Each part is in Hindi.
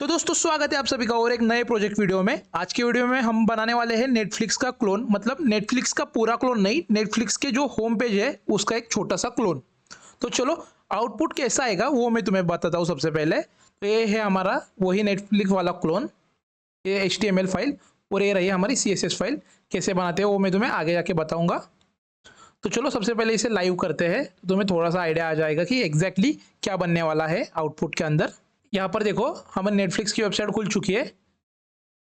तो दोस्तों स्वागत है आप सभी का और एक नए प्रोजेक्ट वीडियो में। आज के वीडियो में हम बनाने वाले हैं नेटफ्लिक्स का क्लोन, मतलब नेटफ्लिक्स का पूरा क्लोन नहीं, नेटफ्लिक्स के जो होम पेज है उसका एक छोटा सा क्लोन। तो चलो आउटपुट कैसा आएगा वो मैं तुम्हें बताता हूँ। सबसे पहले तो ये है हमारा वही नेटफ्लिक्स वाला क्लोन, ये HTML फाइल और ये रही हमारी CSS फाइल। कैसे बनाते हैं वो मैं तुम्हें आगे जाके बताऊँगा। तो चलो सबसे पहले इसे लाइव करते हैं तो तुम्हें थोड़ा सा आइडिया आ जाएगा कि एग्जैक्टली क्या बनने वाला है आउटपुट के अंदर। यहाँ पर देखो हमारे नेटफ्लिक्स की वेबसाइट खुल चुकी है।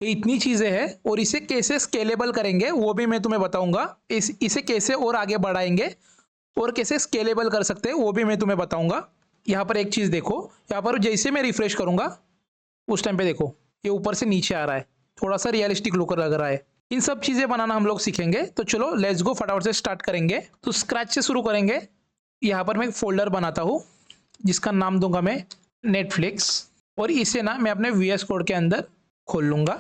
ये इतनी चीज़ें हैं और इसे कैसे स्केलेबल करेंगे वो भी मैं तुम्हें बताऊंगा। इसे कैसे और आगे बढ़ाएंगे और कैसे स्केलेबल कर सकते हैं वो भी मैं तुम्हें बताऊंगा। यहाँ पर एक चीज़ देखो, यहाँ पर जैसे मैं रिफ्रेश करूंगा उस टाइम पे देखो ये ऊपर से नीचे आ रहा है, थोड़ा सा रियलिस्टिक लुक लग रहा है। इन सब चीज़ें बनाना हम लोग सीखेंगे। तो चलो लेट्स गो, फटाफट से स्टार्ट करेंगे। तो स्क्रैच से शुरू करेंगे। यहाँ पर मैं एक फोल्डर बनाता हूँ जिसका नाम दूंगा मैं नेटफ्लिक्स, और इसे ना मैं अपने VS कोड के अंदर खोल लूँगा।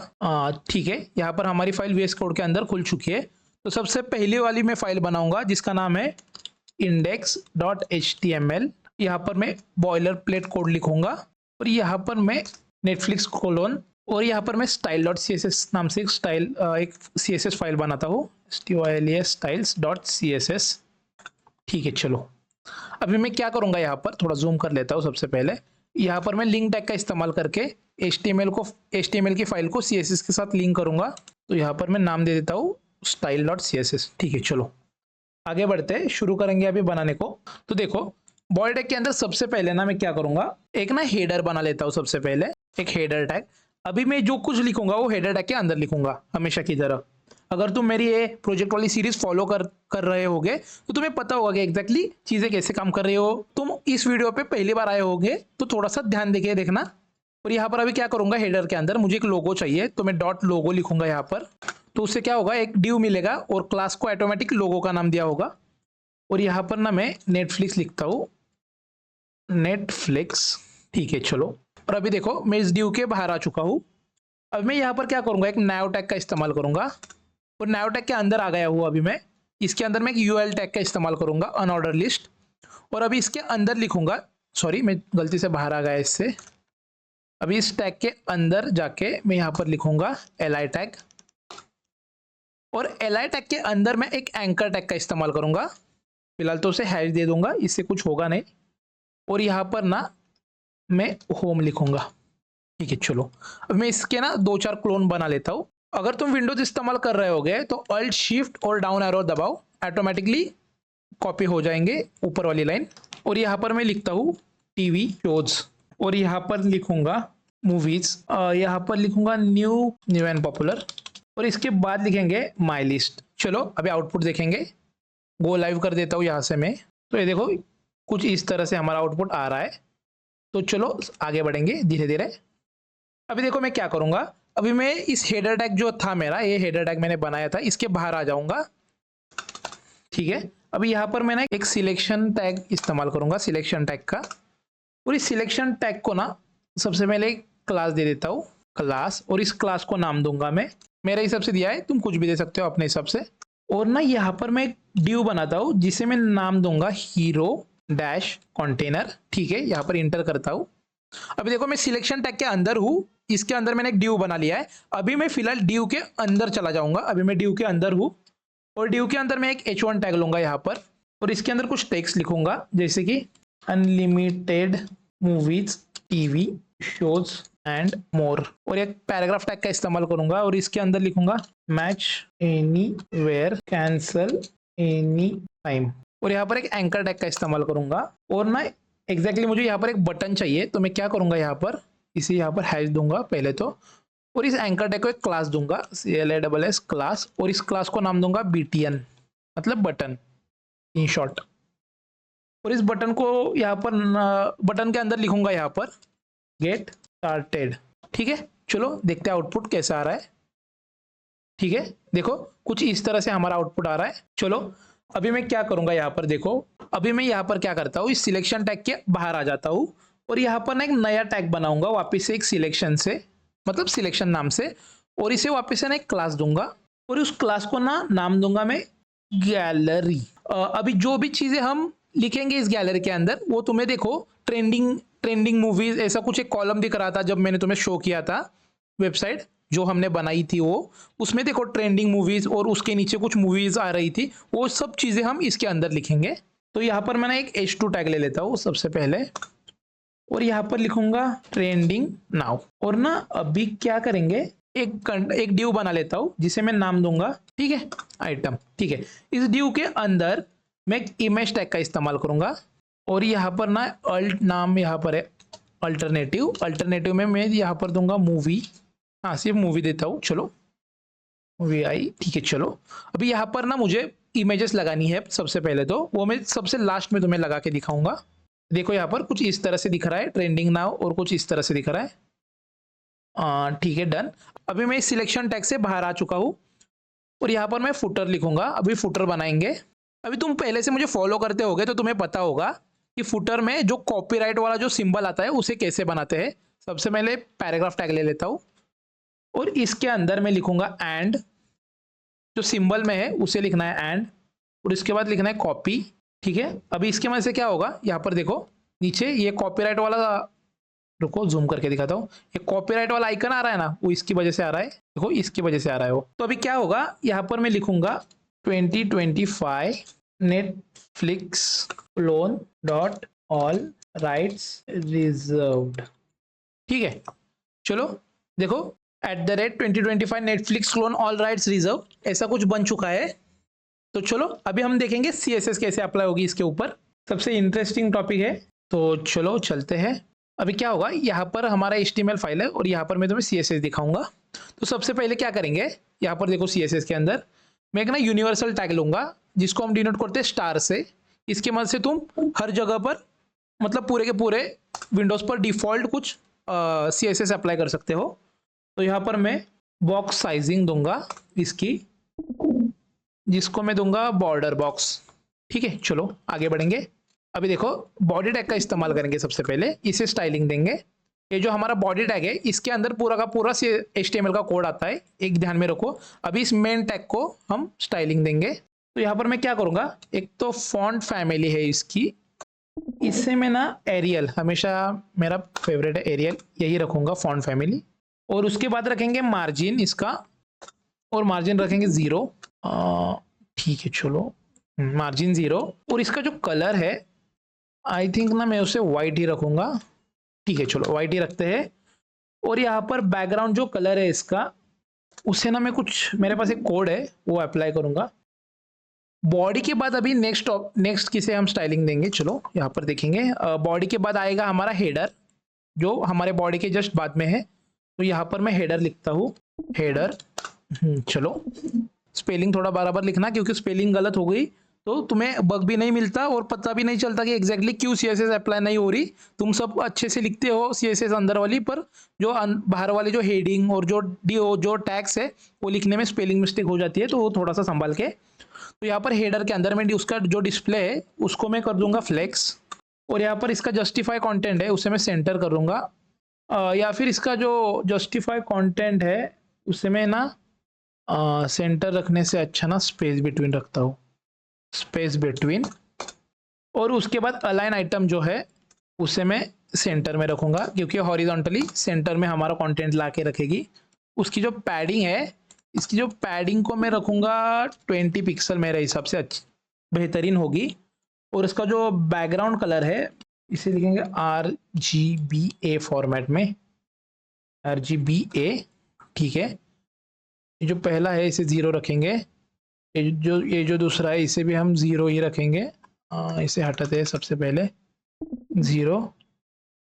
ठीक है, यहाँ पर हमारी फाइल VS कोड के अंदर खुल चुकी है। तो सबसे पहली वाली मैं फाइल बनाऊंगा जिसका नाम है index.html। यहाँ पर मैं बॉयलर प्लेट कोड लिखूंगा और यहाँ पर मैं नेटफ्लिक्स कोलोन और यहाँ पर मैं style.css नाम से एक CSS फाइल बनाता हूँ, styles.css। ठीक है, चलो अभी मैं क्या करूँगा, यहाँ पर थोड़ा जूम कर लेता हूँ। सबसे पहले यहाँ पर मैं लिंक टैग का इस्तेमाल करके HTML की फाइल को CSS के साथ लिंक करूँगा। तो यहाँ पर मैं नाम दे देता हूँ style.css। ठीक है, चलो आगे बढ़ते हैं, शुरू करेंगे अभी बनाने को। तो देखो बॉडी टैग के अंदर सबसे पहले ना मैं क्या करूँगा, एक ना हेडर बना लेता हूँ। सबसे पहले एक हेडर टैग। अभी मैं जो कुछ लिखूंगा वो हेडर टैग के अंदर लिखूंगा हमेशा की तरह। अगर तुम मेरी ये प्रोजेक्ट वाली सीरीज फॉलो कर रहे होगे तो तुम्हें पता होगा कि एग्जैक्टली चीज़ें कैसे काम कर रही हो। तुम इस वीडियो पे पहली बार आए होगे तो थोड़ा सा ध्यान देके देखना। और यहाँ पर अभी क्या करूँगा, हेडर के अंदर मुझे एक लोगो चाहिए तो मैं डॉट लोगो लिखूंगा यहाँ पर। तो उससे क्या होगा, एक डिव मिलेगा और क्लास को ऑटोमेटिक लोगो का नाम दिया होगा। और यहाँ पर ना मैं नेटफ्लिक्स लिखता हूँ, नेटफ्लिक्स। ठीक है, चलो। और अभी देखो मैं इस डिव के बाहर आ चुका हूँ। अब मैं यहाँ पर क्या करूँगा, एक नाव टैग का इस्तेमाल करूँगा और नाव टैग के अंदर आ गया हूँ। अभी मैं इसके अंदर मैं एक UL टैग का इस्तेमाल करूँगा, अनऑर्डर लिस्ट। और अभी इसके अंदर लिखूँगा, सॉरी मैं गलती से बाहर आ गया इससे। अभी इस टैग के अंदर जाके मैं यहाँ पर लिखूँगा LI टैग, और LI टैग के अंदर मैं एक एंकर टैग का इस्तेमाल करूँगा। फिलहाल तो उसे हैश दे दूंगा, इससे कुछ होगा नहीं। और यहाँ पर ना मैं होम लिखूँगा। ठीक है, चलो अब मैं इसके ना 2-4 क्लोन बना लेता हूँ। अगर तुम विंडोज इस्तेमाल कर रहे होगे तो Alt Shift और डाउन एरो दबाओ, ऑटोमेटिकली कॉपी हो जाएंगे ऊपर वाली लाइन। और यहाँ पर मैं लिखता हूँ TV शोज, और यहाँ पर लिखूंगा मूवीज, यहाँ पर लिखूंगा न्यू एंड पॉपुलर, और इसके बाद लिखेंगे माई लिस्ट। चलो अभी आउटपुट देखेंगे। गो लाइव कर देता हूँ यहाँ से मैं। तो ये देखो कुछ इस तरह से हमारा आउटपुट आ रहा है। तो चलो आगे बढ़ेंगे धीरे धीरे। अभी देखो मैं क्या करूँगा, अभी मैं इस हेडर टैग जो था मेरा, ये हेडर टैग मैंने बनाया था, इसके बाहर आ जाऊंगा। ठीक है, अभी यहाँ पर मैंने एक सिलेक्शन टैग इस्तेमाल करूंगा, सिलेक्शन टैग का। और इस सिलेक्शन टैग को ना सबसे पहले एक क्लास दे देता हूँ, क्लास। और इस क्लास को नाम दूंगा मैं, मेरे हिसाब से दिया है, तुम कुछ भी दे सकते हो अपने हिसाब से। और ना यहाँ पर मैं एक डिव बनाता हूँ जिसे मैं नाम दूंगा हीरो डैश कंटेनर। ठीक है, यहाँ पर इंटर करता हूँ। अभी देखो मैं सिलेक्शन टैग के अंदर हूँ, इसके अंदर मैंने एक डिव बना लिया है। अभी मैं फिलहाल डिव के अंदर चला जाऊंगा। अभी मैं डिव के अंदर हूँ और डिव के अंदर मैं एक H1 टैग लूंगा यहाँ पर, और इसके अंदर कुछ टेक्स्ट लिखूंगा जैसे कि unlimited movies TV shows and more. और एक पैराग्राफ टैग का इस्तेमाल करूंगा और इसके अंदर लिखूंगा match anywhere cancel any time. और यहाँ पर एक एंकर टैग का इस्तेमाल करूंगा। और ना एग्जैक्टली मुझे यहाँ पर एक बटन चाहिए, तो मैं क्या करूंगा, यहाँ पर इसे यहाँ पर हैश दूंगा पहले तो, और इस एंकर टैग को एक क्लास दूंगा, CLASS क्लास, और इस क्लास को नाम दूंगा BTN, मतलब बटन इन शॉर्ट। और इस बटन को यहाँ पर बटन के अंदर लिखूंगा यहाँ पर गेट स्टार्टेड। ठीक है, चलो देखते हैं आउटपुट कैसा आ रहा है। ठीक है, देखो कुछ इस तरह से हमारा आउटपुट आ रहा है। चलो अभी मैं क्या करूंगा, यहाँ पर देखो, अभी मैं यहाँ पर क्या करता हूँ, इस सिलेक्शन टैग के बाहर आ जाता हूँ और यहाँ पर ना एक नया टैग बनाऊंगा वापस से, एक सिलेक्शन से, मतलब सिलेक्शन नाम से। और इसे वापस से ना एक क्लास दूंगा और उस क्लास को ना नाम दूंगा मैं गैलरी। अभी जो भी चीजें हम लिखेंगे इस गैलरी के अंदर वो तुम्हें देखो ट्रेंडिंग मूवीज ऐसा कुछ एक कॉलम दिख रहा था जब मैंने तुम्हें शो किया था वेबसाइट जो हमने बनाई थी वो, उसमें देखो ट्रेंडिंग मूवीज और उसके नीचे कुछ मूवीज आ रही थी, वो सब चीजें हम इसके अंदर लिखेंगे। तो यहाँ पर मैंने एक H2 टैग ले लेता हूँ सबसे पहले और यहाँ पर लिखूंगा ट्रेंडिंग नाउ। और ना अभी क्या करेंगे, एक ड्यू बना लेता हूँ जिसे मैं नाम दूंगा, ठीक है, आइटम, ठीक है। इस ड्यू के अंदर मैं एक इमेज टैग का इस्तेमाल करूंगा और यहाँ पर ना अल्ट नाम यहाँ पर है अल्टरनेटिव में मैं यहाँ पर दूंगा मूवी, हाँ सिर्फ मूवी देता हूँ, चलो मूवी आई, ठीक है। चलो अभी यहाँ पर ना मुझे इमेजेस लगानी है सबसे पहले, तो वो मैं सबसे लास्ट में तुम्हें लगा के दिखाऊंगा। देखो यहाँ पर कुछ इस तरह से दिख रहा है ट्रेंडिंग नाउ और कुछ इस तरह से दिख रहा है, ठीक है, डन। अभी मैं सिलेक्शन टैग से बाहर आ चुका हूँ और यहाँ पर मैं फुटर लिखूंगा, अभी फुटर बनाएंगे। अभी तुम पहले से मुझे फॉलो करते होगे तो तुम्हें पता होगा कि फुटर में जो कॉपीराइट वाला जो सिंबल आता है उसे कैसे बनाते हैं। सबसे पहले पैराग्राफ टैग ले लेता हूँ और इसके अंदर मैं लिखूंगा एंड, जो सिंबल में है उसे लिखना है एंड, और इसके बाद लिखना है कॉपी, ठीक है। अभी इसके वजह से क्या होगा, यहाँ पर देखो नीचे ये कॉपीराइट वाला, रुको जूम करके दिखाता हूँ, ये कॉपीराइट वाला आइकन आ रहा है ना, वो इसकी वजह से आ रहा है, देखो इसकी वजह से आ रहा है वो। तो अभी क्या होगा, यहाँ पर मैं लिखूंगा 2025 Netflix loan dot all rights reserved, ठीक है। चलो देखो @2025 Netflix clone all rights reserve ऐसा कुछ बन चुका है। तो चलो अभी हम देखेंगे CSS कैसे अप्लाई होगी इसके ऊपर, सबसे इंटरेस्टिंग टॉपिक है। तो चलो चलते हैं। अभी क्या होगा, यहाँ पर हमारा HTML फाइल है और यहाँ पर मैं तुम्हें CSS दिखाऊंगा। तो सबसे पहले क्या करेंगे, यहाँ पर देखो CSS के अंदर मैं एक ना यूनिवर्सल टैग लूंगा जिसको हम डिनोट करते हैं स्टार से। इसके मदद से तुम हर जगह पर मतलब पूरे के पूरे विंडोज पर डिफॉल्ट कुछ CSS अप्लाई कर सकते हो। तो यहाँ पर मैं बॉक्स साइजिंग दूंगा इसकी, जिसको मैं दूंगा बॉर्डर बॉक्स, ठीक है। चलो आगे बढ़ेंगे। अभी देखो बॉडी टैग का इस्तेमाल करेंगे, सबसे पहले इसे स्टाइलिंग देंगे। ये जो हमारा बॉडी टैग है इसके अंदर पूरा का पूरा HTML का कोड आता है, एक ध्यान में रखो। अभी इस मेन टैग को हम स्टाइलिंग देंगे। तो यहाँ पर मैं क्या करूंगा, एक तो फॉन्ट फैमिली है इसकी, इससे मैं ना एरियल, हमेशा मेरा फेवरेट है एरियल, यही रखूंगा फॉन्ट फैमिली। और उसके बाद रखेंगे मार्जिन इसका, और मार्जिन रखेंगे 0, ठीक है। चलो मार्जिन 0, और इसका जो कलर है आई थिंक ना मैं उसे वाइट ही रखूंगा, ठीक है। चलो वाइट ही रखते हैं। और यहाँ पर बैकग्राउंड जो कलर है इसका, उसे ना मैं कुछ, मेरे पास एक कोड है वो अप्लाई करूंगा। बॉडी के बाद अभी नेक्स्ट किसे हम स्टाइलिंग देंगे, चलो यहाँ पर देखेंगे। बॉडी के बाद आएगा हमारा हेडर, जो हमारे बॉडी के जस्ट बाद में है। तो यहाँ पर मैं हेडर लिखता हूँ, हेडर, चलो स्पेलिंग थोड़ा बराबर लिखना, क्योंकि स्पेलिंग गलत हो गई तो तुम्हें बग भी नहीं मिलता और पता भी नहीं चलता कि एग्जैक्टली क्यों CSS अप्लाई नहीं हो रही। तुम सब अच्छे से लिखते हो CSS अंदर वाली, पर जो बाहर वाली जो हेडिंग और जो टैग्स है वो लिखने में स्पेलिंग मिस्टेक हो जाती है, तो वो थोड़ा सा संभाल के। तो यहाँ पर हेडर के अंदर में उसका जो डिस्प्ले है उसको मैं कर दूंगा फ्लेक्स, और यहाँ पर इसका जस्टिफाई कॉन्टेंट है उसे मैं सेंटर कर दूंगा, या फिर इसका जो जस्टिफाई कंटेंट है उसे मैं ना सेंटर रखने से अच्छा ना स्पेस बिटवीन रखता हूँ, स्पेस बिटवीन। और उसके बाद अलाइन आइटम जो है उसे मैं सेंटर में रखूंगा, क्योंकि हॉरिजॉन्टली सेंटर में हमारा कंटेंट ला के रखेगी। उसकी जो पैडिंग है, इसकी जो पैडिंग को मैं रखूंगा 20 पिक्सल, मेरे हिसाब से अच्छी बेहतरीन होगी। और इसका जो बैकग्राउंड कलर है इसे लिखेंगे RGBA फॉर्मेट में, RGBA, ठीक है। ये जो पहला है इसे 0 रखेंगे, ये जो दूसरा है इसे भी हम 0 ही रखेंगे। इसे हटाते हैं सबसे पहले 0।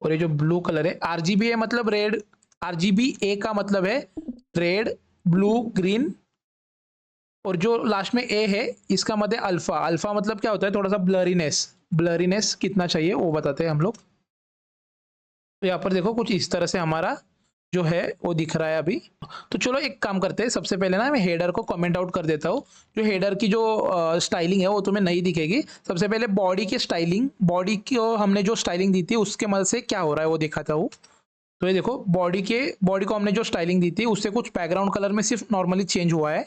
और ये जो ब्लू कलर है RGBA मतलब रेड, RGBA का मतलब है रेड, ब्लू, ग्रीन, और जो लास्ट में A है इसका मतलब है अल्फा। अल्फा मतलब क्या होता है, थोड़ा सा ब्लरीनेस कितना चाहिए वो बताते हैं हम लोग। तो यहाँ पर देखो कुछ इस तरह से हमारा जो है वो दिख रहा है अभी। तो चलो एक काम करते हैं, सबसे पहले ना मैं हेडर को कमेंट आउट कर देता हूँ। जो हेडर की जो स्टाइलिंग है वो तुम्हें नहीं दिखेगी। सबसे पहले बॉडी की स्टाइलिंग, बॉडी को हमने जो स्टाइलिंग दी थी उसके मदद से क्या हो रहा है वो दिखाता हूँ। तो ये देखो बॉडी को हमने जो स्टाइलिंग दी थी उससे कुछ बैकग्राउंड कलर में सिर्फ नॉर्मली चेंज हुआ है,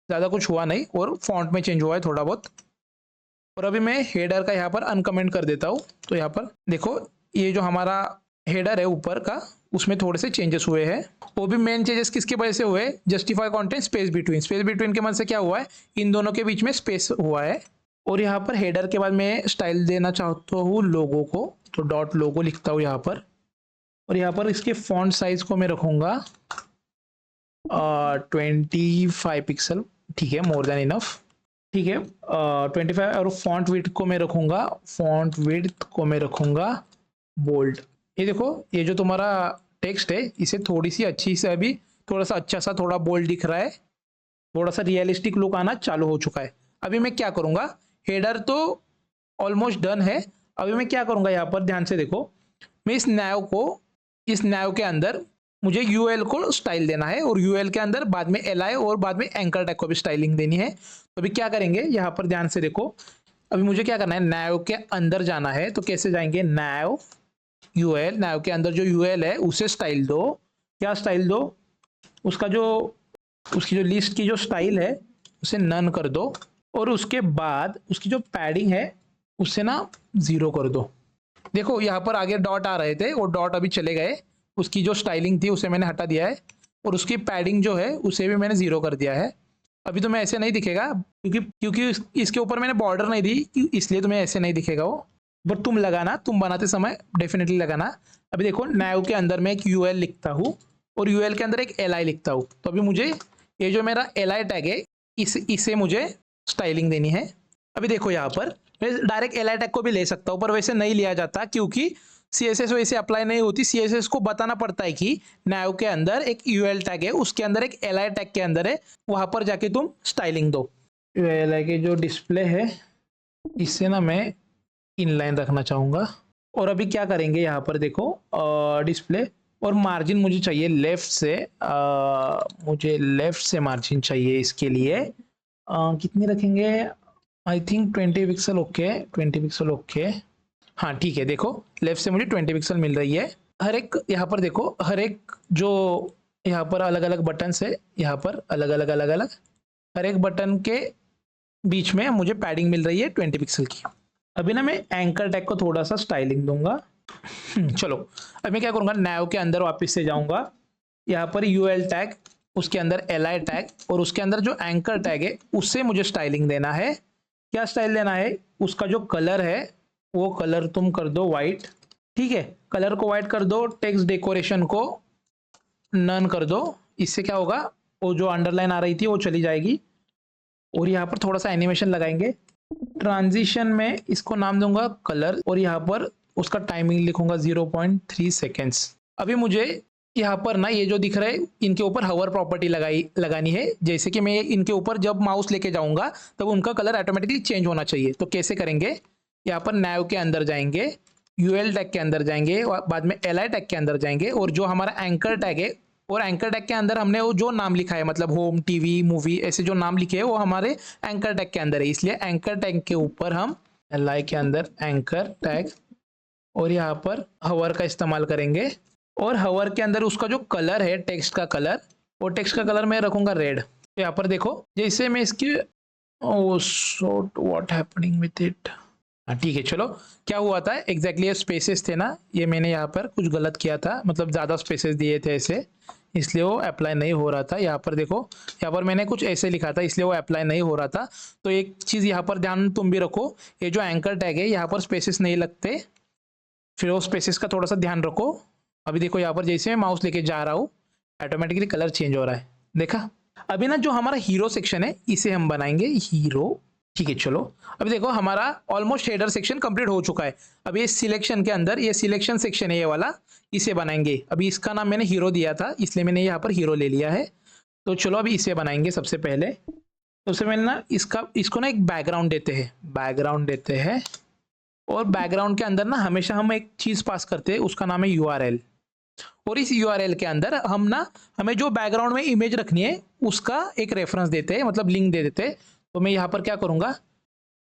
ज़्यादा कुछ हुआ नहीं, और फॉन्ट में चेंज हुआ है थोड़ा बहुत। और अभी मैं हेडर का यहाँ पर अनकमेंट कर देता हूँ। तो यहाँ पर देखो ये जो हमारा हेडर है ऊपर का, उसमें थोड़े से चेंजेस हुए हैं। वो भी मेन चेंजेस किसकी वजह से हुए? Justify content space between. Space between के मन से क्या हुआ है? इन दोनों के बीच में स्पेस हुआ है। और यहाँ पर हेडर के बाद मैं स्टाइल देना चाहता हूँ लोगो को, तो डॉट लोगो लिखता हूँ यहाँ पर। और यहाँ पर इसके फॉन्ट साइज को मैं रखूँगा 25 पिक्सल, ठीक है, मोर देन इनफ, ठीक है। 25। और फॉन्ट विड्थ को मैं रखूँगा, फॉन्ट विड्थ को मैं रखूँगा बोल्ड। ये देखो ये जो तुम्हारा टेक्स्ट है इसे थोड़ी सी अच्छी से अभी थोड़ा सा अच्छा सा थोड़ा बोल्ड दिख रहा है, थोड़ा सा रियलिस्टिक लुक आना चालू हो चुका है। अभी मैं क्या करूँगा, हेडर तो ऑलमोस्ट डन है। अभी मैं क्या करूँगा, यहाँ पर ध्यान से देखो, मैं इस नैव के अंदर मुझे यूएल को स्टाइल देना है, और यूएल के अंदर बाद में एलआई और बाद में एंकर टैग को भी स्टाइलिंग देनी है। तो अभी क्या करेंगे, यहाँ पर ध्यान से देखो, अभी मुझे क्या करना है, नैव के अंदर जाना है। तो कैसे जाएंगे, नैव यूएल, नैव के अंदर जो यूएल है उसे स्टाइल दो। क्या स्टाइल दो, उसकी जो लिस्ट की जो स्टाइल है उसे नन कर दो, और उसके बाद उसकी जो पैडिंग है उसे ना 0 कर दो। देखो यहाँ पर आगे डॉट आ रहे थे, वो डॉट अभी चले गए, उसकी जो स्टाइलिंग थी उसे मैंने हटा दिया है, और उसकी पैडिंग जो है उसे भी मैंने 0 कर दिया है। अभी तुम्हें ऐसे नहीं दिखेगा क्योंकि इसके ऊपर मैंने बॉर्डर नहीं दी, इसलिए तुम्हें ऐसे नहीं दिखेगा वो, बट तुम लगाना, तुम बनाते समय डेफिनेटली लगाना। अभी देखो नैव के अंदर मैं एक यूएल लिखता हूँ और यूएल के अंदर एक एलआई लिखता हूँ। तो अभी मुझे ये जो मेरा एलआई टैग है इसे मुझे स्टाइलिंग देनी है। अभी देखो यहाँ पर मैं डायरेक्ट एलआई टैग को भी ले सकता हूँ, पर वैसे नहीं लिया जाता क्योंकि सीएसएस वैसे अप्लाई नहीं होती। सीएसएस को बताना पड़ता है कि नैव के अंदर एक यूएल टैग है, उसके अंदर एक एलआई टैग के अंदर है, वहां पर जाके तुम स्टाइलिंग दो। एलआई के जो डिस्प्ले है इससे ना मैं इनलाइन रखना चाहूँगा। और अभी क्या करेंगे, यहाँ पर देखो डिस्प्ले और मार्जिन मुझे चाहिए लेफ्ट से, मुझे लेफ्ट से मार्जिन चाहिए। इसके लिए कितनी रखेंगे, I think 20 pixel, okay 20 pixel okay, हाँ ठीक है। देखो लेफ्ट से मुझे 20 पिक्सल मिल रही है। हर एक यहाँ पर देखो, हर एक जो यहाँ पर अलग अलग बटन है, यहाँ पर अलग अलग हर एक बटन के बीच में मुझे पैडिंग मिल रही है 20 पिक्सल की। अभी ना मैं एंकर टैग को थोड़ा सा स्टाइलिंग दूंगा। चलो अब मैं क्या करूँगा, नैव के अंदर वापस से जाऊँगा, यहाँ पर यूएल टैग, उसके अंदर एलआई टैग, और उसके अंदर जो एंकर टैग है उससे मुझे स्टाइलिंग देना है। क्या स्टाइल देना है, उसका जो कलर है वो कलर तुम कर दो वाइट, ठीक है, कलर को वाइट कर दो। टेक्स्ट डेकोरेशन को नन कर दो। इससे क्या होगा, वो जो अंडरलाइन आ रही थी वो चली जाएगी। और यहाँ पर थोड़ा सा एनिमेशन लगाएंगे। ट्रांजिशन में इसको नाम दूंगा कलर, और यहाँ पर उसका टाइमिंग लिखूंगा 0.3 सेकेंड्स। अभी मुझे यहाँ पर ना ये जो दिख रहा है इनके ऊपर हवर प्रॉपर्टी लगानी है। जैसे कि मैं इनके ऊपर जब माउस लेके जाऊंगा तब उनका कलर ऑटोमेटिकली चेंज होना चाहिए। तो कैसे करेंगे, यहाँ पर नैव के अंदर जाएंगे, यूएल टैग के अंदर जाएंगे, और बाद में एलआई टैग के अंदर जाएंगे, और जो हमारा एंकर टैग है, और एंकर टैग के अंदर हमने वो जो नाम लिखा है, मतलब होम, टीवी, मूवी, ऐसे जो नाम लिखे हैं वो हमारे एंकर टैग के अंदर है। इसलिए एंकर टैग के ऊपर हम एलआई के अंदर एंकर टैग, और यहाँ पर हवर का इस्तेमाल करेंगे। और हवर के अंदर उसका जो कलर है, टेक्स्ट का कलर, वो टेक्स्ट का कलर मैं रखूंगा रेड। तो यहाँ पर देखो जैसे मैं इसकी व्हाट हैपनिंग विथ इट, हाँ ठीक है। चलो क्या हुआ था एग्जैक्टली, ये स्पेसेस थे ना, ये मैंने यहाँ पर कुछ गलत किया था, मतलब ज़्यादा स्पेसेस दिए थे ऐसे, इसलिए वो अप्लाई नहीं हो रहा था। यहाँ पर देखो, यहाँ पर मैंने कुछ ऐसे लिखा था इसलिए वो अप्लाई नहीं हो रहा था। तो एक चीज़ यहाँ पर ध्यान तुम भी रखो, ये जो एंकर टैग है यहाँ पर स्पेसेस नहीं लगते, फिर वो स्पेसेस का थोड़ा सा ध्यान रखो। अभी देखो यहाँ पर जैसे मैं माउस लेके जा रहा हूँ ऑटोमेटिकली कलर चेंज हो रहा है, देखा। अभी ना जो हमारा हीरो सेक्शन है इसे हम बनाएंगे हीरो, ठीक है। चलो अभी देखो हमारा ऑलमोस्ट हेडर सेक्शन कंप्लीट हो चुका है। अब ये सिलेक्शन के अंदर, ये सिलेक्शन सेक्शन है ये वाला, इसे बनाएंगे। अभी इसका नाम मैंने हीरो दिया था इसलिए मैंने यहाँ पर हीरो ले लिया है। तो चलो अभी इसे बनाएंगे सबसे पहले। तो उससे पहले ना इसको ना एक बैकग्राउंड देते हैं, और बैकग्राउंड के अंदर ना हमेशा हम एक चीज़ पास करते हैं, उसका नाम है यूआरएल। और इस यूआरएल के अंदर हमें जो बैकग्राउंड में इमेज रखनी है उसका एक रेफरेंस देते हैं, मतलब लिंक दे देते हैं। तो मैं यहाँ पर क्या करूँगा,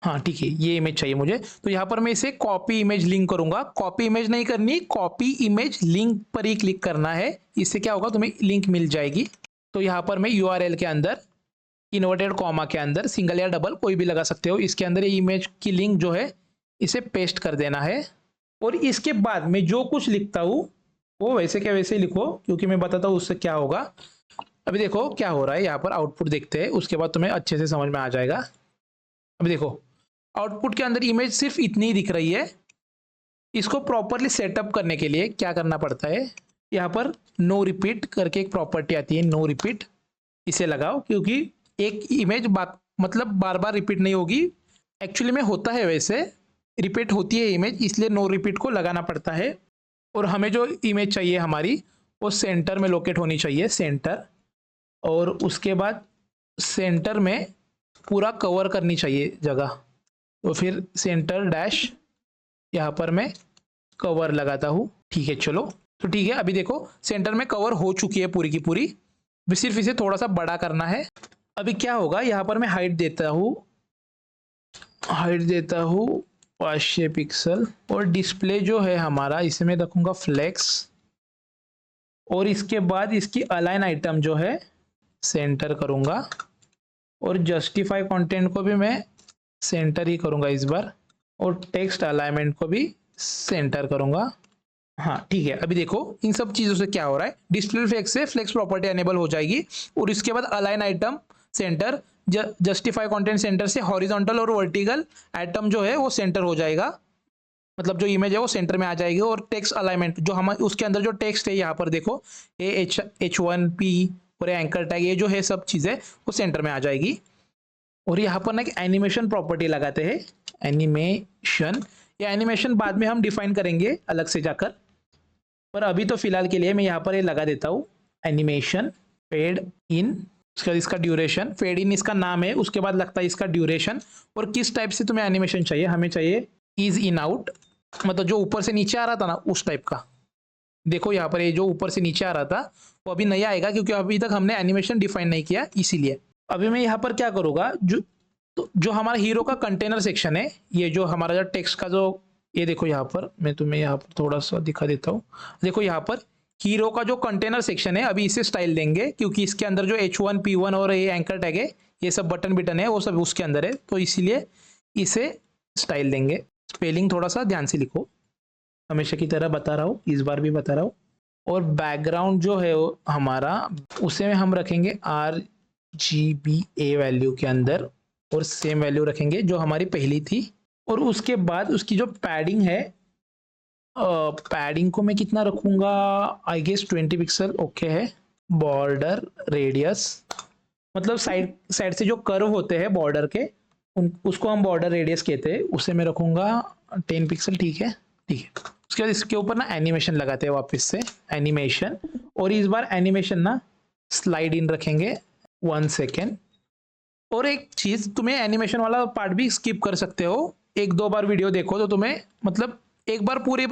हाँ ठीक है, ये इमेज चाहिए मुझे, तो यहाँ पर मैं इसे कॉपी इमेज लिंक करूँगा। कॉपी इमेज नहीं करनी, कॉपी इमेज लिंक पर ही क्लिक करना है। इससे क्या होगा, तुम्हें लिंक मिल जाएगी। तो यहाँ पर मैं यूआरएल के अंदर इन्वर्टेड कॉमा के अंदर सिंगल या डबल कोई भी लगा सकते हो, इसके अंदर ये इमेज की लिंक जो है इसे पेस्ट कर देना है। और इसके बाद मैं जो कुछ लिखता हूँ वो वैसे क्या वैसे ही लिखो, क्योंकि मैं बताता हूँ उससे क्या होगा। अभी देखो क्या हो रहा है, यहाँ पर आउटपुट देखते हैं, उसके बाद तुम्हें अच्छे से समझ में आ जाएगा। अभी देखो आउटपुट के अंदर इमेज सिर्फ इतनी ही दिख रही है। इसको प्रॉपरली सेटअप करने के लिए क्या करना पड़ता है, यहाँ पर नो रिपीट करके एक प्रॉपर्टी आती है, नो रिपीट, इसे लगाओ, क्योंकि एक इमेज मतलब बार बार रिपीट नहीं होगी। एक्चुअली में होता है वैसे, रिपीट होती है इमेज, इसलिए नो रिपीट को लगाना पड़ता है। और हमें जो इमेज चाहिए हमारी वो सेंटर में लोकेट होनी चाहिए, सेंटर। और उसके बाद सेंटर में पूरा कवर करनी चाहिए जगह, तो फिर सेंटर डैश यहाँ पर मैं कवर लगाता हूँ। ठीक है चलो, तो ठीक है, अभी देखो सेंटर में कवर हो चुकी है पूरी की पूरी, सिर्फ इसे थोड़ा सा बड़ा करना है। अभी क्या होगा, यहाँ पर मैं हाइट देता हूँ 500 पिक्सल, और डिस्प्ले जो है हमारा इसे मैं रखूँगा फ्लेक्स। और इसके बाद इसकी अलाइन आइटम जो है सेंटर करूँगा, और जस्टिफाई कंटेंट को भी मैं सेंटर ही करूँगा इस बार, और टेक्स्ट अलाइनमेंट को भी सेंटर करूँगा। हाँ ठीक है, अभी देखो इन सब चीज़ों से क्या हो रहा है, डिस्प्ले फ्लेक्स से फ्लेक्स प्रॉपर्टी एनेबल हो जाएगी, और इसके बाद align item centre, justify content centre से हॉरिजॉन्टल और वर्टिकल आइटम जो है वो सेंटर हो जाएगा, मतलब जो इमेज है वो सेंटर में आ जाएगी। और टेक्स्ट अलाइनमेंट जो हम उसके अंदर जो टेक्स्ट है यहाँ पर देखो H1P और एंकर टैग, ये जो है सब चीज़ें वो सेंटर में आ जाएगी। और यहाँ पर ना एक एनिमेशन प्रॉपर्टी लगाते हैं, एनिमेशन। ये एनिमेशन बाद में हम डिफाइन करेंगे अलग से जाकर, पर अभी तो फिलहाल के लिए मैं यहाँ पर ये लगा देता हूँ एनिमेशन फेड इन। इसका ड्यूरेशन, फेड इन इसका नाम है, उसके बाद लगता है इसका ड्यूरेशन। और किस टाइप से तुम्हें एनिमेशन चाहिए, हमें चाहिए इज इन आउट, मतलब जो ऊपर से नीचे आ रहा था ना उस टाइप का। देखो यहाँ पर ये जो ऊपर से नीचे आ रहा था वो अभी नहीं आएगा, क्योंकि अभी तक हमने एनिमेशन डिफाइन नहीं किया, इसीलिए। अभी मैं यहाँ पर क्या करूँगा, जो हमारा हीरो का कंटेनर सेक्शन है, ये जो हमारा जो टेक्स्ट का जो, ये देखो यहाँ पर मैं तुम्हें यहाँ पर थोड़ा सा दिखा देता हूँ। देखो यहाँ पर हीरो का जो कंटेनर सेक्शन है, अभी इसे स्टाइल देंगे, क्योंकि इसके अंदर जो H1 P1 और ये एंकर टैग है, ये सब बटन बिटन है, वो सब उसके अंदर है, तो इसीलिए इसे स्टाइल देंगे। स्पेलिंग थोड़ा सा ध्यान से लिखो, हमेशा की तरह बता रहा हूँ, इस बार भी बता रहा हूँ। और बैकग्राउंड जो है वो हमारा, उसे हम रखेंगे RGBA वैल्यू के अंदर, और सेम वैल्यू रखेंगे जो हमारी पहली थी। और उसके बाद उसकी जो पैडिंग है, पैडिंग को मैं कितना रखूँगा, आई गेस 20 पिक्सल ओके है। बॉर्डर रेडियस, मतलब साइड से जो कर्व होते हैं बॉर्डर के, उसको हम बॉर्डर रेडियस कहते हैं, उसे मैं रखूँगा 10 पिक्सल। ठीक है ठीक है। उसके बाद इसके ऊपर ना एनिमेशन लगाते हैं वापस से, एनिमेशन। और इस बार एनिमेशन ना स्लाइड इन रखेंगे 1 सेकेंड। और एक चीज़, तुम्हें एनिमेशन वाला पार्ट भी स्किप कर सकते हो, 1-2 बार वीडियो देखो तो तुम्हें, मतलब एक बार पूरी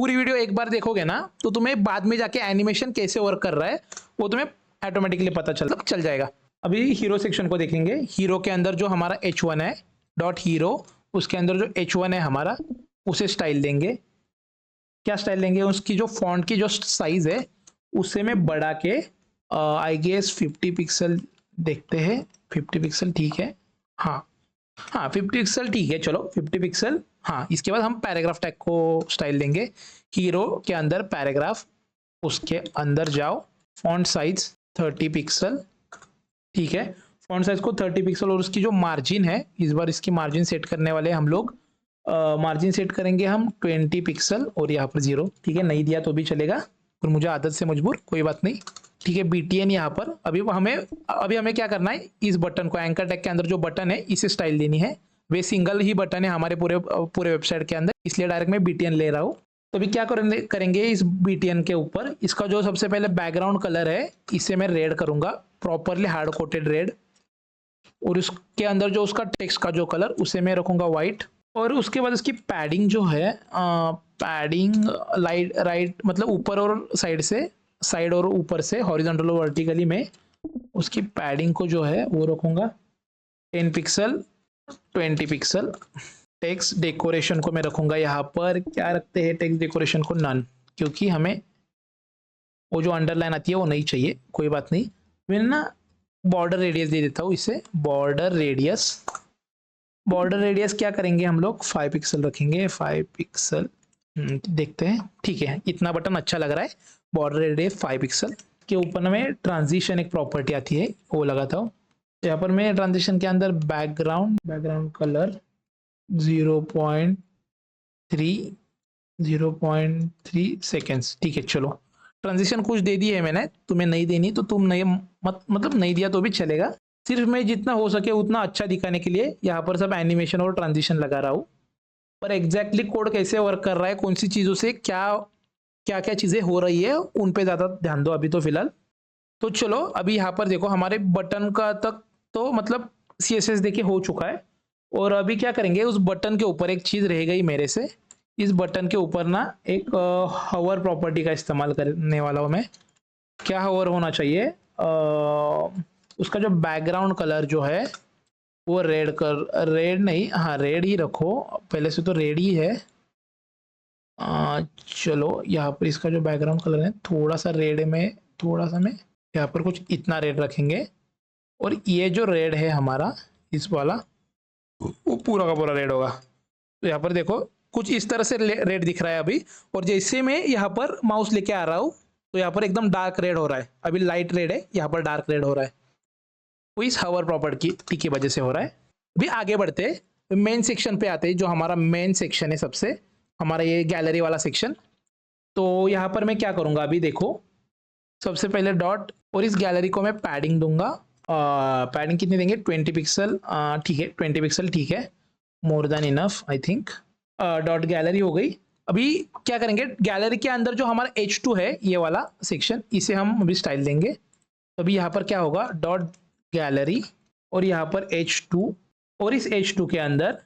वीडियो एक बार देखोगे ना तो तुम्हें बाद में जाके एनिमेशन कैसे वर्क कर रहा है वो तुम्हें ऑटोमेटिकली पता चल जाएगा। अभी हीरो सेक्शन को देखेंगे। हीरो के अंदर जो हमारा H1 है डॉट हीरो, उसके अंदर जो H1 है हमारा, उसे स्टाइल देंगे। क्या स्टाइल देंगे, उसकी जो फॉन्ट की जो साइज है उसे मैं बढ़ा के आई गेस 50 पिक्सल देखते हैं। 50 पिक्सल ठीक है, हाँ 50 पिक्सल ठीक है, चलो 50 पिक्सल। हाँ, इसके बाद हम पैराग्राफ टैग को स्टाइल देंगे। हीरो के अंदर पैराग्राफ, उसके अंदर जाओ, फॉन्ट साइज 30 पिक्सल, ठीक है। फॉन्ट साइज को 30 पिक्सल, और उसकी जो मार्जिन है, इस बार इसकी मार्जिन सेट करने वाले हम लोग, मार्जिन सेट करेंगे हम 20 पिक्सल, और यहाँ पर 0, ठीक है। नहीं दिया तो भी चलेगा, पर मुझे आदत से मजबूर, कोई बात नहीं, ठीक है। BTN यहाँ पर अभी हमें क्या करना है, इस बटन को, एंकर टैग के अंदर जो बटन है इसे स्टाइल देनी है। वे सिंगल ही बटन है हमारे पूरे वेबसाइट के अंदर, इसलिए डायरेक्ट मैं BTN ले रहा हूँ। तो अभी क्या करेंगे इस BTN के ऊपर, इसका जो सबसे पहले बैकग्राउंड कलर है इसे मैं रेड करूंगा, प्रॉपरली हार्ड कोटेड रेड। और उसके अंदर जो उसका टेक्स्ट का जो कलर, उसे मैं रखूंगा व्हाइट। और उसके बाद उसकी पैडिंग जो है, पैडिंग राइट मतलब ऊपर और साइड और ऊपर से, हॉरिजॉन्टल और वर्टिकली में उसकी पैडिंग को जो है वो रखूंगा 10 पिक्सल 20 पिक्सल। टेक्स्ट डेकोरेशन को मैं रखूंगा यहाँ पर, क्या रखते हैं टेक्स्ट डेकोरेशन को, नन, क्योंकि हमें वो जो अंडरलाइन आती है वो नहीं चाहिए, कोई बात नहीं। मैंने ना बॉर्डर रेडियस दे देता हूँ इसे, बॉर्डर रेडियस। बॉर्डर रेडियस क्या करेंगे हम लोग, 5 पिक्सल रखेंगे, 5 पिक्सल। देखते हैं, ठीक है, इतना बटन अच्छा लग रहा है। बॉर्डर रेडियस 5 पिक्सल के ऊपर में ट्रांजिशन एक प्रॉपर्टी आती है, वो लगाता हूँ। यहाँ पर मैं ट्रांजिशन के अंदर बैकग्राउंड कलर 0.3 सेकेंड्स, ठीक है। चलो, ट्रांजिशन कुछ दे दी है मैंने, तुम्हें नहीं देनी तो तुम नहीं मतलब नहीं दिया तो भी चलेगा। सिर्फ मैं जितना हो सके उतना अच्छा दिखाने के लिए यहाँ पर सब एनिमेशन और ट्रांजिशन लगा रहा हूँ। पर एग्जैक्टली कोड कैसे वर्क कर रहा है, कौन सी चीज़ों से क्या क्या क्या चीज़ें हो रही है, उन पे ज़्यादा ध्यान दो अभी तो फिलहाल। तो चलो अभी यहाँ पर देखो, हमारे बटन का तक तो मतलब CSS देखिए हो चुका है। और अभी क्या करेंगे, उस बटन के ऊपर एक चीज़ रह गई मेरे से। इस बटन के ऊपर ना एक हवर प्रॉपर्टी का इस्तेमाल करने वाला हूँ मैं। क्या हवर होना चाहिए, उसका जो बैकग्राउंड कलर जो है वो रेड नहीं, हाँ रेड ही रखो, पहले से तो रेड ही है। चलो यहाँ पर इसका जो बैकग्राउंड कलर है थोड़ा सा रेड में, थोड़ा सा में यहाँ पर कुछ इतना रेड रखेंगे। और ये जो रेड है हमारा इस वाला, वो पूरा का पूरा रेड होगा। तो यहाँ पर देखो कुछ इस तरह से रेड दिख रहा है अभी। और जैसे मैं यहाँ पर माउस लेके आ रहा हूँ तो यहाँ पर एकदम डार्क रेड हो रहा है, अभी लाइट रेड है, यहाँ पर डार्क रेड हो रहा है। वो इस हवर प्रॉपर्टी की वजह से हो रहा है। अभी आगे बढ़ते मेन सेक्शन पे आते हैं, जो हमारा मेन सेक्शन है सबसे, हमारा ये गैलरी वाला सेक्शन। तो यहाँ पर मैं क्या करूँगा, अभी देखो, सबसे पहले डॉट, और इस गैलरी को मैं पैडिंग दूंगा। पैडिंग कितनी देंगे, 20 पिक्सल, ठीक है 20 पिक्सल, ठीक है, more than enough I think. Dot gallery हो गई। अभी क्या करेंगे, गैलरी के अंदर जो हमारा H2 है ये वाला सेक्शन, इसे हम अभी स्टाइल देंगे। तो अभी यहाँ पर क्या होगा, डॉट गैलरी और यहाँ पर H2, और इस H2 के अंदर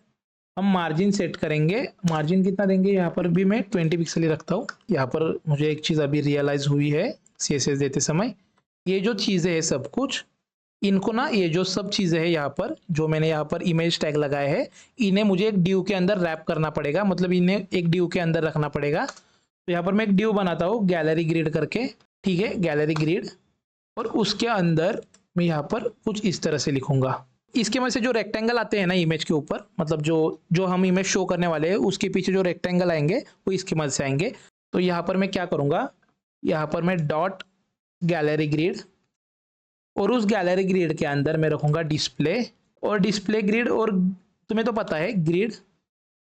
हम मार्जिन सेट करेंगे। मार्जिन कितना देंगे, यहाँ पर भी मैं 20 पिक्सल ही रखता हूँ। यहाँ पर मुझे एक चीज़ अभी रियलाइज हुई है CSS देते समय, ये जो चीज़ें हैं सब कुछ, इनको ना, ये जो सब चीज़ें हैं यहाँ पर, जो मैंने यहाँ पर इमेज टैग लगाए हैं, इन्हें मुझे एक डिव के अंदर रैप करना पड़ेगा, मतलब इन्हें एक डिव के अंदर रखना पड़ेगा। तो यहाँ पर मैं एक डिव बनाता हूँ गैलरी ग्रिड करके, ठीक है, गैलरी ग्रिड। और उसके अंदर मैं यहाँ पर कुछ इस तरह से लिखूंगा। इसके में से जो रेक्टेंगल आते हैं ना इमेज के ऊपर, मतलब जो हम इमेज शो करने वाले हैं उसके पीछे जो रेक्टेंगल आएंगे वो इसकी मदद से आएंगे। तो यहाँ पर मैं क्या करूँगा, यहाँ पर मैं डॉट गैलरी ग्रिड, और उस गैलरी ग्रिड के अंदर मैं रखूँगा डिस्प्ले, और डिस्प्ले ग्रिड, और तुम्हें तो पता है ग्रिड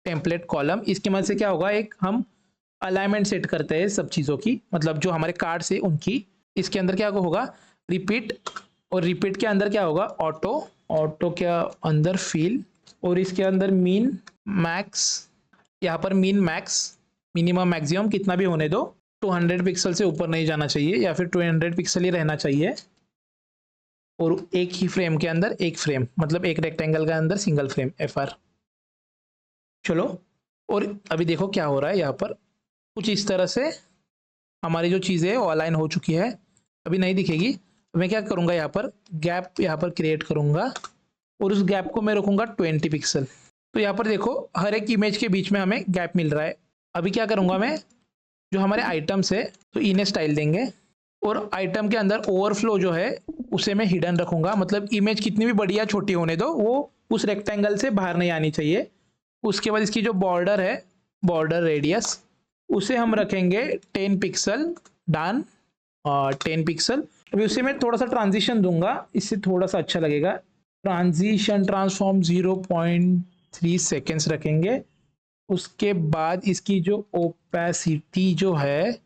टेम्पलेट कॉलम। इसकी मदद से क्या होगा, एक हम अलाइनमेंट सेट करते हैं सब चीज़ों की, मतलब जो हमारे कार्ड्स है उनकी। इसके अंदर क्या होगा, रिपीट, और रिपीट के अंदर क्या होगा, ऑटो के अंदर फिल, और इसके अंदर मीन मैक्स। यहाँ पर मीन मैक्स, मिनिमम मैक्सिमम कितना भी होने दो, 200 पिक्सल से ऊपर नहीं जाना चाहिए, या फिर 200 पिक्सल ही रहना चाहिए। और एक ही फ्रेम के अंदर एक फ्रेम, मतलब एक रेक्टेंगल के अंदर सिंगल फ्रेम, FR। चलो, और अभी देखो क्या हो रहा है, यहाँ पर कुछ इस तरह से हमारी जो चीज़ें है वो अलाइन हो चुकी है। अभी नहीं दिखेगी, मैं क्या करूँगा, यहाँ पर गैप यहाँ पर क्रिएट करूँगा, और उस गैप को मैं रखूँगा 20 पिक्सल। तो यहाँ पर देखो हर एक इमेज के बीच में हमें गैप मिल रहा है। अभी क्या करूँगा मैं, जो हमारे आइटम्स है तो इन्हें स्टाइल देंगे, और आइटम के अंदर ओवरफ्लो जो है उसे मैं हिडन रखूँगा, मतलब इमेज कितनी भी बड़ी या छोटी होने दो, वो उस रेक्टेंगल से बाहर नहीं आनी चाहिए। उसके बाद इसकी जो बॉर्डर है, बॉर्डर रेडियस, उसे हम रखेंगे 10 पिक्सल, डन, 10 पिक्सल। अभी उसे मैं थोड़ा सा ट्रांजिशन दूंगा, इससे थोड़ा सा अच्छा लगेगा। ट्रांजिशन ट्रांसफॉर्म 0.3 सेकेंड्स रखेंगे। उसके बाद इसकी जो ओपेसिटी जो है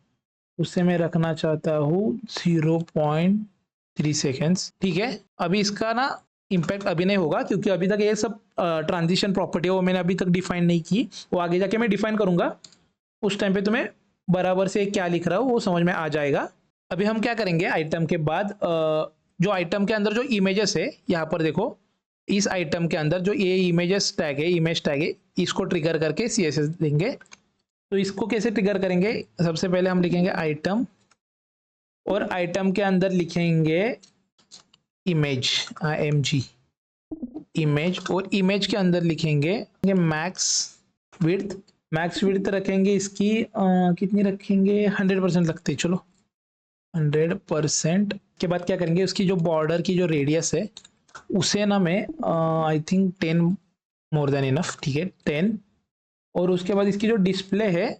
उसे मैं रखना चाहता हूँ 0.3 सेकेंड्स, ठीक है। अभी इसका ना इम्पैक्ट अभी नहीं होगा, क्योंकि अभी तक ये सब ट्रांजिशन प्रॉपर्टी है वो मैंने अभी तक डिफाइन नहीं की, वो आगे जाके मैं डिफाइन करूँगा। उस टाइम पे तुम्हें बराबर से क्या लिख रहा हूँ वो समझ में आ जाएगा। अभी हम क्या करेंगे, आइटम के बाद जो आइटम के अंदर जो इमेजेस है, यहाँ पर देखो इस आइटम के अंदर जो ये इमेजेस टैग है, इमेज टैग है, इसको ट्रिगर करके CSS देंगे। तो इसको कैसे ट्रिगर करेंगे, सबसे पहले हम लिखेंगे आइटम, और आइटम के अंदर लिखेंगे इमेज, IMG इमेज, और इमेज के अंदर लिखेंगे मैक्स विड्थ। मैक्स विड्थ रखेंगे इसकी कितनी रखेंगे, 100% रखते हैं, चलो 100% के बाद क्या करेंगे, उसकी जो बॉर्डर की जो रेडियस है उसे ना मैं I think 10 more than enough, ठीक है 10। और उसके बाद इसकी जो डिस्प्ले है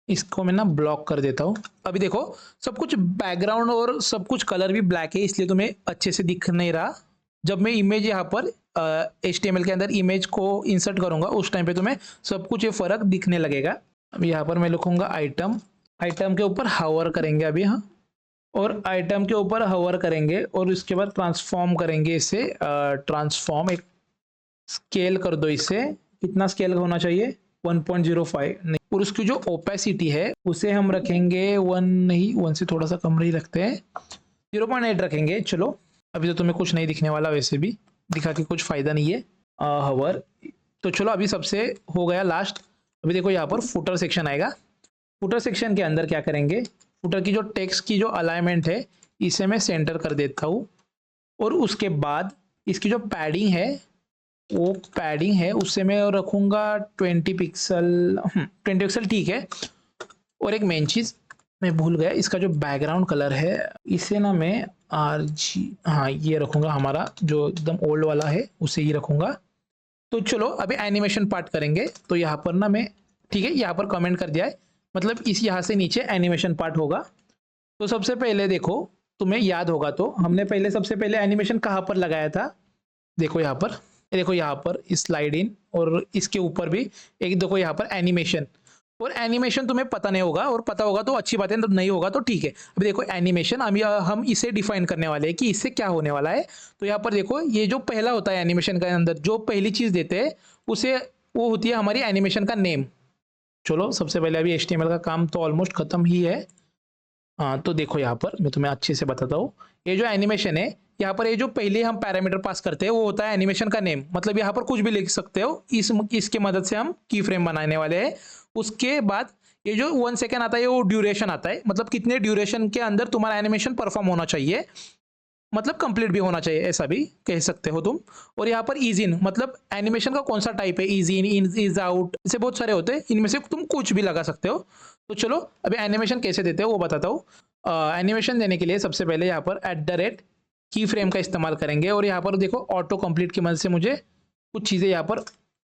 इसको मैं ना ब्लॉक कर देता हूँ। अभी देखो सब कुछ बैकग्राउंड और सब कुछ कलर भी ब्लैक है, इसलिए तुम्हें अच्छे से दिख नहीं रहा। जब मैं इमेज यहाँ पर HTML के अंदर इमेज को इंसर्ट करूंगा उस टाइम पे तुम्हें सब कुछ ये फर्क दिखने लगेगा। अब यहाँ पर मैं लिखूंगा आइटम, आइटम के ऊपर हावर करेंगे अभी, हाँ, और आइटम के ऊपर हवर करेंगे और उसके बाद ट्रांसफॉर्म करेंगे इसे। ट्रांसफॉर्म एक स्केल कर दो इसे, कितना स्केल होना चाहिए 1.05 नहीं, और उसकी जो ओपेसिटी है उसे हम रखेंगे 1 नहीं, 1 से थोड़ा सा कम ही रखते हैं, 0.8 रखेंगे। चलो अभी तो तुम्हें कुछ नहीं दिखने वाला, वैसे भी दिखा के कुछ फायदा नहीं है हवर। तो चलो अभी सबसे हो गया लास्ट। अभी देखो यहाँ पर फुटर सेक्शन आएगा। फुटर सेक्शन के अंदर क्या करेंगे, फुटर की जो टेक्स्ट की जो अलाइनमेंट है इसे मैं सेंटर कर देता हूँ, और उसके बाद इसकी जो पैडिंग है वो पैडिंग है उससे मैं रखूँगा 20 पिक्सल, 20 पिक्सल ठीक है। और एक मेन चीज़ मैं भूल गया, इसका जो बैकग्राउंड कलर है इसे ना मैं RG, हाँ ये रखूँगा, हमारा जो एकदम ओल्ड वाला है उसे ही रखूँगा। तो चलो अभी एनिमेशन पार्ट करेंगे। तो यहाँ पर ना मैं, ठीक है यहाँ पर कमेंट कर दिया है, मतलब इस यहाँ से नीचे एनिमेशन पार्ट होगा। तो सबसे पहले देखो, तुम्हें याद होगा तो हमने पहले सबसे पहले एनिमेशन कहाँ पर लगाया था, देखो यहाँ पर, देखो यहाँ पर स्लाइड इन, और इसके ऊपर भी एक देखो यहाँ पर एनिमेशन। और एनिमेशन तुम्हें पता नहीं होगा, और पता होगा तो अच्छी बात है, तो नहीं होगा तो ठीक है। अभी देखो एनिमेशन हम इसे डिफाइन करने वाले हैं कि इससे क्या होने वाला है। तो यहाँ पर देखो ये जो पहला होता है एनिमेशन के अंदर जो पहली चीज़ देते हैं उसे, वो होती है हमारी एनिमेशन का नेम। चलो सबसे पहले अभी HTML का काम तो ऑलमोस्ट खत्म ही है। हाँ तो देखो यहाँ पर मैं तुम्हें अच्छे से बताता हूँ, ये जो एनिमेशन है यहाँ पर ये जो पहले हम पैरामीटर पास करते हैं वो होता है एनिमेशन का नेम। मतलब यहाँ पर कुछ भी लिख सकते हो, इसके मदद से हम की फ्रेम बनाने वाले हैं। उसके बाद ये जो 1 सेकेंड आता है वो ड्यूरेशन आता है, मतलब कितने ड्यूरेशन के अंदर तुम्हारा एनिमेशन परफॉर्म होना चाहिए, मतलब कंप्लीट भी होना चाहिए, ऐसा भी कह सकते हो तुम। और यहाँ पर इज इन, मतलब एनिमेशन का कौन सा टाइप है, इज इन, इज आउट, ऐसे बहुत सारे होते हैं, इनमें से तुम कुछ भी लगा सकते हो। तो चलो अभी एनिमेशन कैसे देते हो वो बताता हूँ। एनिमेशन देने के लिए सबसे पहले यहाँ पर @ की फ्रेम का इस्तेमाल करेंगे, और यहाँ पर देखो ऑटो कंप्लीट की मदद से मुझे कुछ चीज़ें यहाँ पर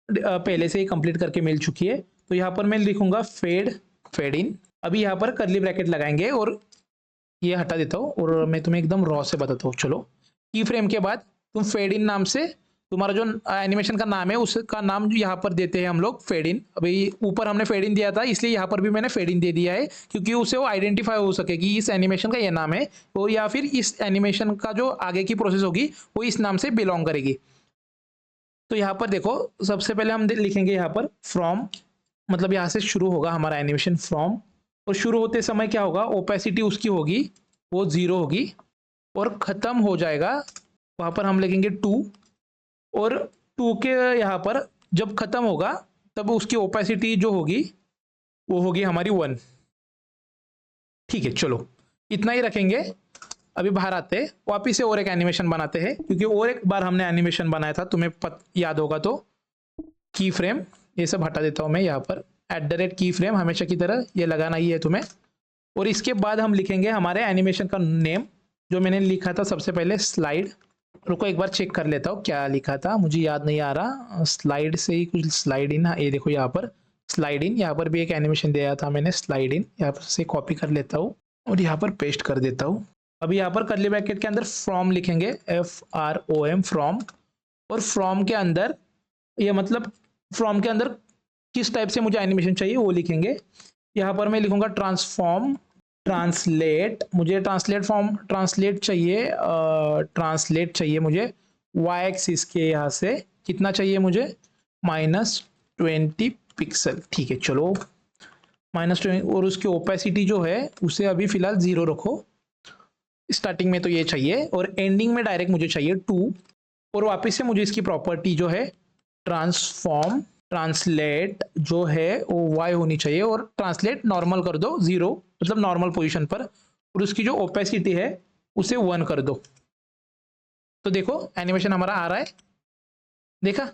पहले से ही कंप्लीट करके मिल चुकी है। तो यहाँ पर मैं लिखूंगा फेड इन। अभी यहाँ पर कर्ली ब्रैकेट लगाएंगे और ये हटा देता हूँ, और मैं तुम्हें एकदम रॉ से बताता हूँ। चलो की फ्रेम के बाद तुम फेड इन नाम से, तुम्हारा जो एनिमेशन का नाम है उसका नाम यहाँ पर देते हैं हम लोग फेड इन। अभी ऊपर हमने फेड इन दिया था इसलिए यहाँ पर भी मैंने फेड इन दे दिया है, क्योंकि उससे वो आइडेंटिफाई हो सके कि इस एनिमेशन का ये नाम है, वो या फिर इस एनिमेशन का जो आगे की प्रोसेस होगी वो इस नाम से बिलोंग करेगी। तो यहाँ पर देखो सबसे पहले हम लिखेंगे यहाँ पर फ्रॉम, मतलब यहाँ से शुरू होगा हमारा एनिमेशन फ्रॉम, और शुरू होते समय क्या होगा, ओपेसिटी उसकी होगी वो 0 होगी, और ख़त्म हो जाएगा वहाँ पर हम लिखेंगे 2, और 2 के यहाँ पर जब ख़त्म होगा तब उसकी ओपेसिटी जो होगी वो होगी हमारी 1। ठीक है चलो इतना ही रखेंगे। अभी बाहर आते हैं, वापिस से और एक एनिमेशन बनाते हैं, क्योंकि और एक बार हमने एनिमेशन बनाया था तुम्हें याद होगा तो। की फ्रेम ये सब हटा देता हूँ मैं, यहाँ पर @ की फ्रेम हमेशा की तरह ये लगाना ही है तुम्हें। और इसके बाद हम लिखेंगे हमारे एनिमेशन का नेम, जो मैंने लिखा था सबसे पहले स्लाइड। रुको एक बार चेक कर लेता हूँ क्या लिखा था, मुझे याद नहीं आ रहा, स्लाइड से ही कुछ, स्लाइड इन, ये देखो यहाँ पर स्लाइड इन, यहाँ पर भी एक एनिमेशन दिया था मैंने स्लाइड इन, यहाँ पर से कॉपी कर लेता हूँ और यहाँ पर पेस्ट कर देता हूँ। अभी यहाँ पर कर्ली ब्रैकेट के अंदर फ्रॉम लिखेंगे, FROM फ्रॉम, और फ्रॉम के अंदर ये मतलब फ्रॉम के अंदर किस टाइप से मुझे एनिमेशन चाहिए वो लिखेंगे। यहाँ पर मैं लिखूंगा ट्रांसफॉर्म ट्रांसलेट, मुझे ट्रांसलेट चाहिए मुझे y एक्सिस के, यहाँ से कितना चाहिए मुझे -20 पिक्सल। ठीक है चलो -20, और उसकी ओपेसिटी जो है उसे अभी फिलहाल 0 रखो। स्टार्टिंग में तो ये चाहिए और एंडिंग में डायरेक्ट मुझे चाहिए 2, और वापस से मुझे इसकी प्रॉपर्टी जो है ट्रांसफॉर्म ट्रांसलेट जो है वो y होनी चाहिए, और ट्रांसलेट नॉर्मल कर दो 0, मतलब नॉर्मल पोजीशन पर, और उसकी जो ओपेसिटी है उसे 1 कर दो। तो देखो एनिमेशन हमारा आ रहा है, देखा,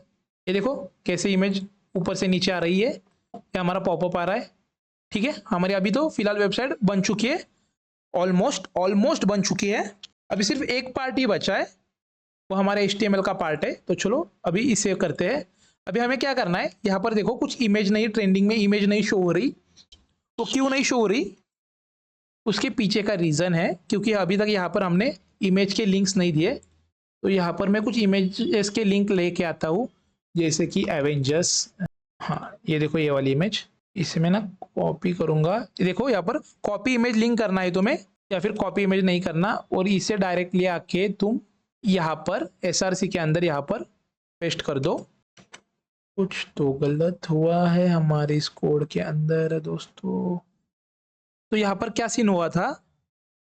ये देखो कैसे इमेज ऊपर से नीचे आ रही है, ये हमारा पॉपअप आ रहा है। ठीक है हमारी अभी तो फिलहाल वेबसाइट बन चुकी है, ऑलमोस्ट बन चुकी है। अभी सिर्फ एक पार्ट ही बचा है, वो हमारे HTML का पार्ट है। तो चलो अभी इसे करते हैं। अभी हमें क्या करना है, यहाँ पर देखो कुछ इमेज नहीं, ट्रेंडिंग में इमेज नहीं शो हो रही। तो क्यों नहीं शो हो रही, उसके पीछे का रीज़न है क्योंकि अभी तक यहाँ पर हमने इमेज के लिंक्स नहीं दिए। तो यहाँ पर मैं कुछ इमेजेस के लिंक लेके आता हूँ, जैसे कि एवेंजर्स। हाँ ये देखो ये वाली इमेज, इसे मैं ना कॉपी करूँगा। ये देखो यहाँ पर कॉपी इमेज लिंक करना है तुम्हें, या फिर कॉपी इमेज नहीं करना, और इसे डायरेक्टली आके तुम यहाँ पर SRC के अंदर यहाँ पर पेस्ट कर दो। कुछ तो गलत हुआ है हमारे इस कोड के अंदर दोस्तों। तो यहाँ पर क्या सीन हुआ था,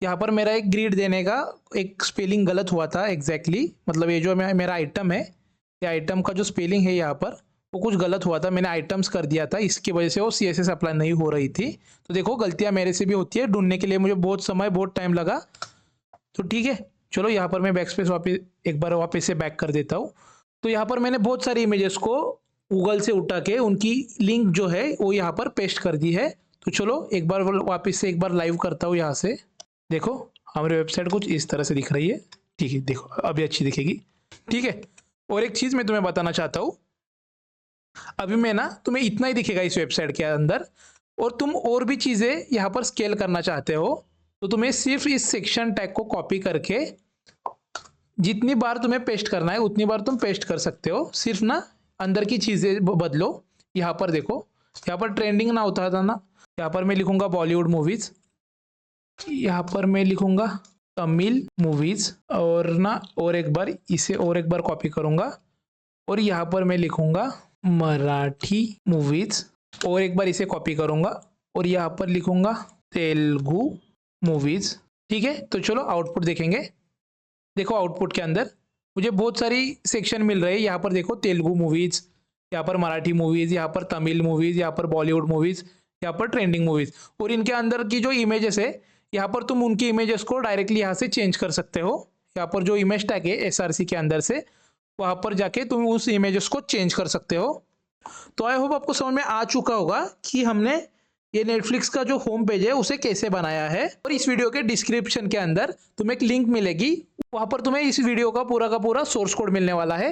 यहाँ पर मेरा एक ग्रिड देने का एक स्पेलिंग गलत हुआ था एग्जैक्टली। मतलब ये जो मेरा आइटम है, ये आइटम का जो स्पेलिंग है यहाँ पर वो कुछ गलत हुआ था, मैंने आइटम्स कर दिया था, इसकी वजह से वो CSS अप्लाई नहीं हो रही थी। तो देखो गलतियाँ मेरे से भी होती है, ढूंढने के लिए मुझे बहुत टाइम लगा। तो ठीक है चलो यहाँ पर मैं बैकस्पेस वापस एक बार वापस से बैक कर देता हूँ। तो यहाँ पर मैंने बहुत सारी इमेजेस को गूगल से उठा के उनकी लिंक जो है वो यहाँ पर पेस्ट कर दी है। तो चलो एक बार वापस से एक बार लाइव करता हूँ यहाँ से। देखो हमारी वेबसाइट कुछ इस तरह से दिख रही है। ठीक है देखो अभी अच्छी दिखेगी। ठीक है, और एक चीज़ मैं तुम्हें बताना चाहता हूँ, अभी मैं ना तुम्हें इतना ही दिखेगा इस वेबसाइट के अंदर, और तुम और भी चीज़ें यहाँ पर स्केल करना चाहते हो तो तुम्हें सिर्फ इस सेक्शन टैग को कॉपी करके जितनी बार तुम्हें पेस्ट करना है उतनी बार तुम पेस्ट कर सकते हो। सिर्फ ना अंदर की चीज़ें बदलो। यहाँ पर देखो, यहाँ पर ट्रेंडिंग ना होता था ना, यहाँ पर मैं लिखूंगा बॉलीवुड मूवीज़, यहाँ पर मैं लिखूंगा तमिल मूवीज़, और ना और एक बार इसे और एक बार कॉपी करूँगा और यहाँ पर मैं लिखूंगा मराठी मूवीज़, और एक बार इसे कॉपी करूँगा और यहाँ पर लिखूंगा तेलुगु मूवीज़। ठीक है, तो चलो आउटपुट देखेंगे। देखो आउटपुट के अंदर मुझे बहुत सारी सेक्शन मिल रही है। यहाँ पर देखो तेलुगु मूवीज़, यहाँ पर मराठी मूवीज़, यहाँ पर तमिल मूवीज़, यहाँ पर बॉलीवुड मूवीज़, यहाँ पर ट्रेंडिंग मूवीज़, और इनके अंदर की जो इमेजेस है यहाँ पर तुम उनकी इमेजेस को डायरेक्टली यहाँ से चेंज कर सकते हो। यहाँ पर जो इमेज टैग है SRC के अंदर से वहाँ पर जाके तुम उस इमेजेस को चेंज कर सकते हो। तो आई होप आपको समझ में आ चुका होगा कि हमने ये नेटफ्लिक्स का जो होम पेज है उसे कैसे बनाया है। और इस वीडियो के डिस्क्रिप्शन के अंदर तुम्हें एक लिंक मिलेगी, वहाँ पर तुम्हें इस वीडियो का पूरा सोर्स कोड मिलने वाला है।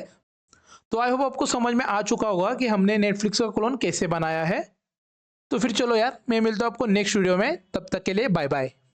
तो आई होप आपको समझ में आ चुका होगा कि हमने नेटफ्लिक्स का क्लोन कैसे बनाया है। तो फिर चलो यार मैं मिलता हूँ आपको नेक्स्ट वीडियो में, तब तक के लिए बाय बाय।